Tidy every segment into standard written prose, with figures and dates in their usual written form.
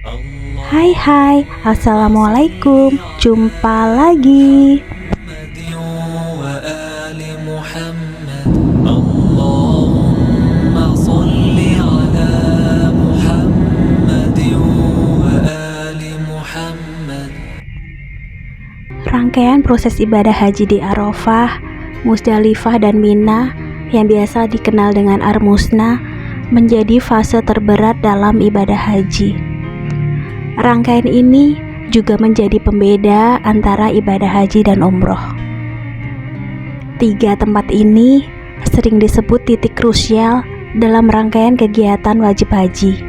Hai, Assalamualaikum. Jumpa lagi. Rangkaian proses ibadah haji di Arafah, Musdalifah, dan Mina yang biasa dikenal dengan Armusna menjadi fase terberat dalam ibadah haji. Rangkaian ini juga menjadi pembeda antara ibadah haji dan umroh. Tiga tempat ini sering disebut titik krusial dalam rangkaian kegiatan wajib haji,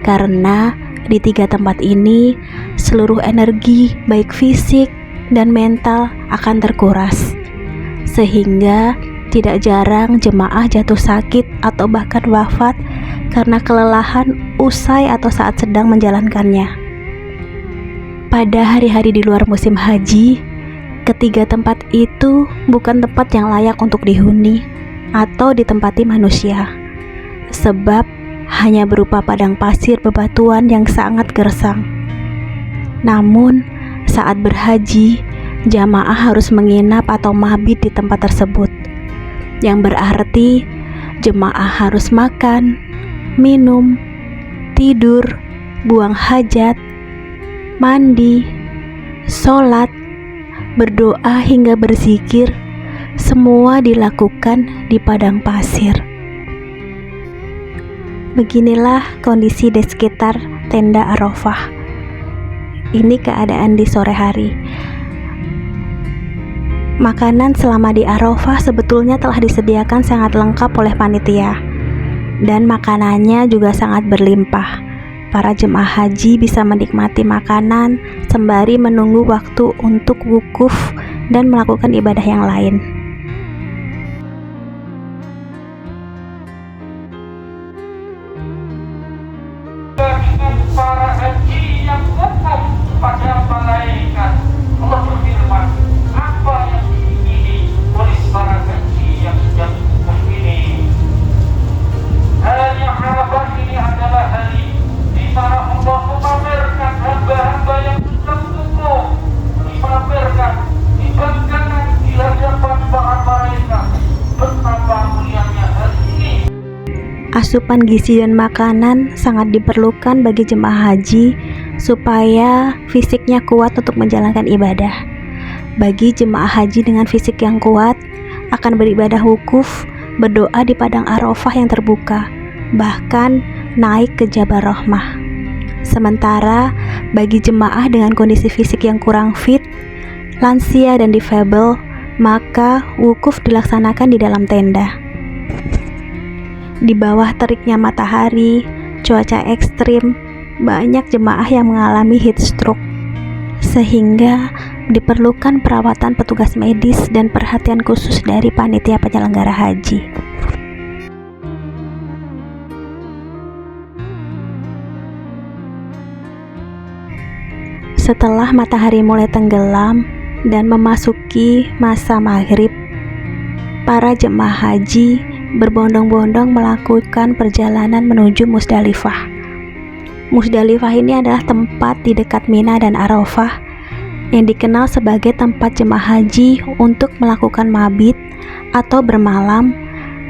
karena di tiga tempat ini seluruh energi baik fisik dan mental akan terkuras, sehingga tidak jarang jemaah jatuh sakit atau bahkan wafat karena kelelahan usai atau saat sedang menjalankannya. Pada hari-hari di luar musim haji, ketiga tempat itu bukan tempat yang layak untuk dihuni atau ditempati manusia, sebab hanya berupa padang pasir bebatuan yang sangat gersang. Namun, saat berhaji, jamaah harus menginap atau mabit di tempat tersebut, yang berarti jemaah harus makan, minum, tidur, buang hajat, mandi, sholat, berdoa hingga berzikir, semua dilakukan di padang pasir. Beginilah kondisi di sekitar tenda Arafah. Ini keadaan di sore hari. Makanan selama di Arafah sebetulnya telah disediakan sangat lengkap oleh panitia, dan makanannya juga sangat berlimpah. Para jemaah haji bisa menikmati makanan sembari menunggu waktu untuk wukuf dan melakukan ibadah yang lain. Para haji yang wukuf pada malaikat, Allah berfirman, apa yang diingini oleh para haji yang sedang wukuf ini? Hari Arafah ini adalah hari di mana Allah memamerkan hamba-hamba yang sedang wukuf, dipamerkan, dibanggakan di hadapan para malaikat. Betapa mulianya hari ini. Asupan gizi dan makanan sangat diperlukan bagi jemaah haji supaya fisiknya kuat untuk menjalankan ibadah. Bagi jemaah haji dengan fisik yang kuat akan beribadah wukuf, berdoa di padang Arafah yang terbuka, bahkan naik ke Jabal Rahmah. Sementara bagi jemaah dengan kondisi fisik yang kurang fit, lansia dan difabel, maka wukuf dilaksanakan di dalam tenda. Di bawah teriknya matahari, cuaca ekstrim, banyak jemaah yang mengalami heat stroke, sehingga diperlukan perawatan petugas medis dan perhatian khusus dari panitia penyelenggara haji. Setelah matahari mulai tenggelam dan memasuki masa maghrib, para jemaah haji berbondong-bondong melakukan perjalanan menuju Musdalifah. Musdalifah ini adalah tempat di dekat Mina dan Arafah yang dikenal sebagai tempat jemaah haji untuk melakukan mabit atau bermalam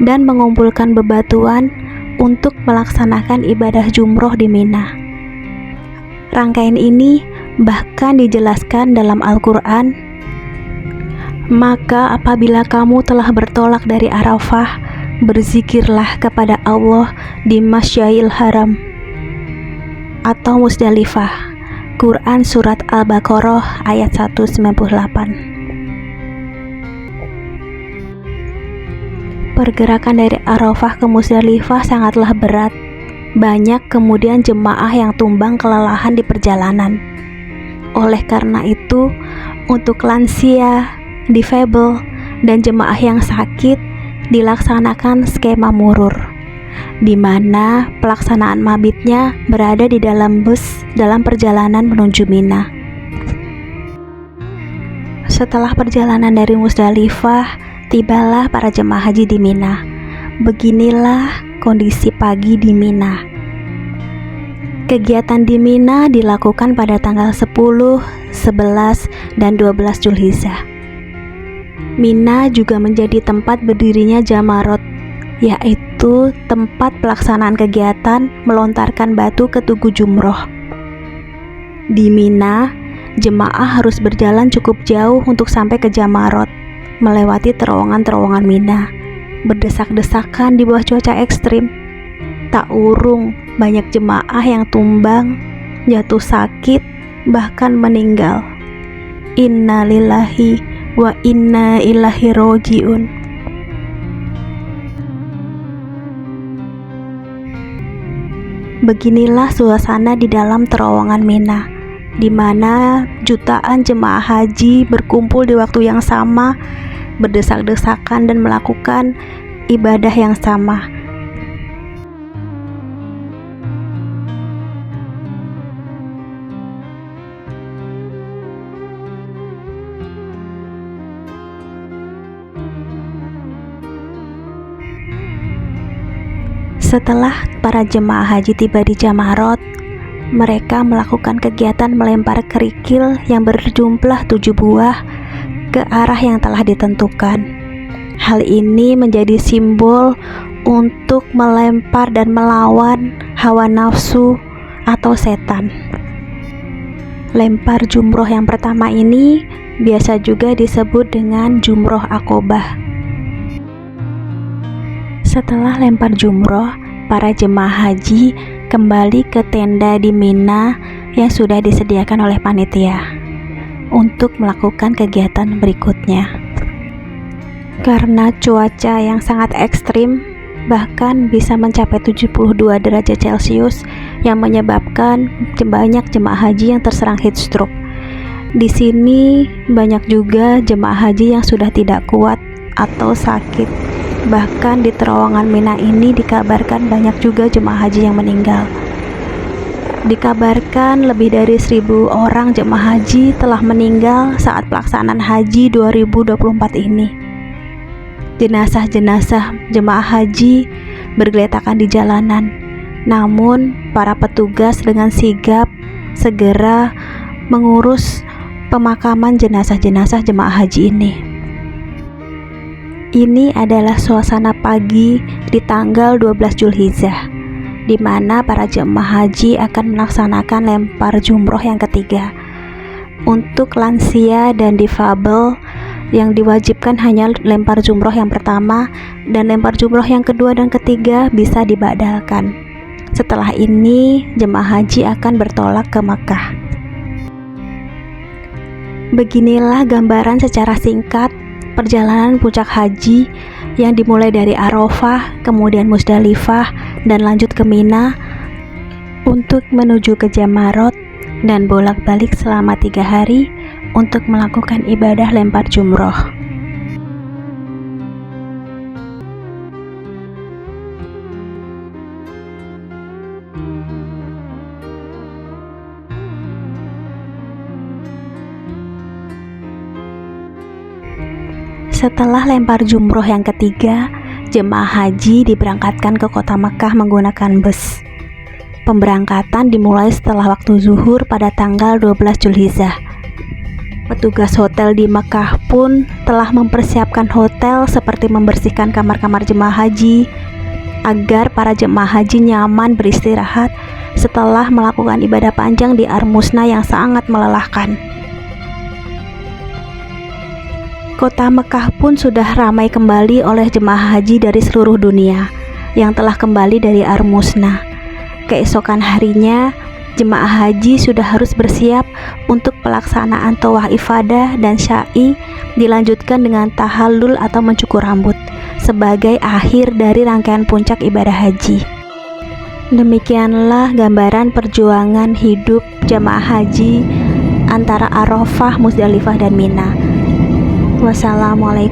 dan mengumpulkan bebatuan untuk melaksanakan ibadah jumroh di Mina. Rangkaian ini bahkan dijelaskan dalam Al-Quran, maka apabila kamu telah bertolak dari Arafah, berzikirlah kepada Allah di Masjidil Haram atau Musdalifah. Quran Surat Al-Baqarah ayat 198. Pergerakan dari Arafah ke Musdalifah sangatlah berat. Banyak kemudian jemaah yang tumbang kelelahan di perjalanan. Oleh karena itu, untuk lansia, difabel, dan jemaah yang sakit dilaksanakan skema murur, di mana pelaksanaan mabitnya berada di dalam bus dalam perjalanan menuju Mina. Setelah perjalanan dari Musdalifah, tibalah para jemaah haji di Mina. Beginilah kondisi pagi di Mina. Kegiatan di Mina dilakukan pada tanggal 10, 11, dan 12 Zulhijjah. Mina juga menjadi tempat berdirinya Jamarot, yaitu tempat pelaksanaan kegiatan melontarkan batu ke Tugu Jumroh. Di Mina, jemaah harus berjalan cukup jauh untuk sampai ke Jamarot, melewati terowongan-terowongan Mina, berdesak-desakan di bawah cuaca ekstrim. Tak urung banyak jemaah yang tumbang, jatuh sakit, bahkan meninggal. Inna lillahi wa inna ilaihi rojiun. Beginilah suasana di dalam terowongan Mina, di mana jutaan jemaah haji berkumpul di waktu yang sama, berdesak-desakan dan melakukan ibadah yang sama. Setelah para jemaah haji tiba di Jamarot, mereka melakukan kegiatan melempar kerikil yang berjumlah 7 buah ke arah yang telah ditentukan. Hal ini menjadi simbol untuk melempar dan melawan hawa nafsu atau setan. Lempar jumroh yang pertama ini biasa juga disebut dengan jumroh Aqobah. Setelah lempar jumroh, para jemaah haji kembali ke tenda di Mina yang sudah disediakan oleh panitia untuk melakukan kegiatan berikutnya. Karena cuaca yang sangat ekstrim, bahkan bisa mencapai 72 derajat Celcius yang menyebabkan banyak jemaah haji yang terserang heat stroke. Di sini banyak juga jemaah haji yang sudah tidak kuat atau sakit. Bahkan di terowongan Mina ini dikabarkan banyak juga jemaah haji yang meninggal. Dikabarkan lebih dari 1.000 orang jemaah haji telah meninggal saat pelaksanaan haji 2024 ini. Jenazah-jenazah jemaah haji bergeletakan di jalanan. Namun, para petugas dengan sigap segera mengurus pemakaman jenazah-jenazah jemaah haji ini. Ini adalah suasana pagi di tanggal 12 Zulhijjah, di mana para jemaah haji akan melaksanakan lempar jumroh yang ketiga. Untuk lansia dan difabel yang diwajibkan hanya lempar jumroh yang pertama, dan lempar jumroh yang kedua dan ketiga bisa dibadalkan. Setelah ini, jemaah haji akan bertolak ke Makkah. Beginilah gambaran secara singkat perjalanan puncak haji yang dimulai dari Arafah, kemudian Musdalifah, dan lanjut ke Mina untuk menuju ke Jamarot dan bolak-balik selama 3 hari untuk melakukan ibadah lempar jumroh. Setelah lempar jumroh yang ketiga, jemaah haji diberangkatkan ke kota Makkah menggunakan bus. Pemberangkatan dimulai setelah waktu zuhur pada tanggal 12 Zulhijjah. Petugas hotel di Makkah pun telah mempersiapkan hotel seperti membersihkan kamar-kamar jemaah haji agar para jemaah haji nyaman beristirahat setelah melakukan ibadah panjang di Armusna yang sangat melelahkan. Kota Mekah pun sudah ramai kembali oleh jemaah haji dari seluruh dunia yang telah kembali dari Armusna. Keesokan harinya, jemaah haji sudah harus bersiap untuk pelaksanaan tawaf ifadah dan syai, dilanjutkan dengan tahallul atau mencukur rambut sebagai akhir dari rangkaian puncak ibadah haji. Demikianlah gambaran perjuangan hidup jemaah haji antara Arafah, Musdalifah, dan Mina. Wassalamualaikum.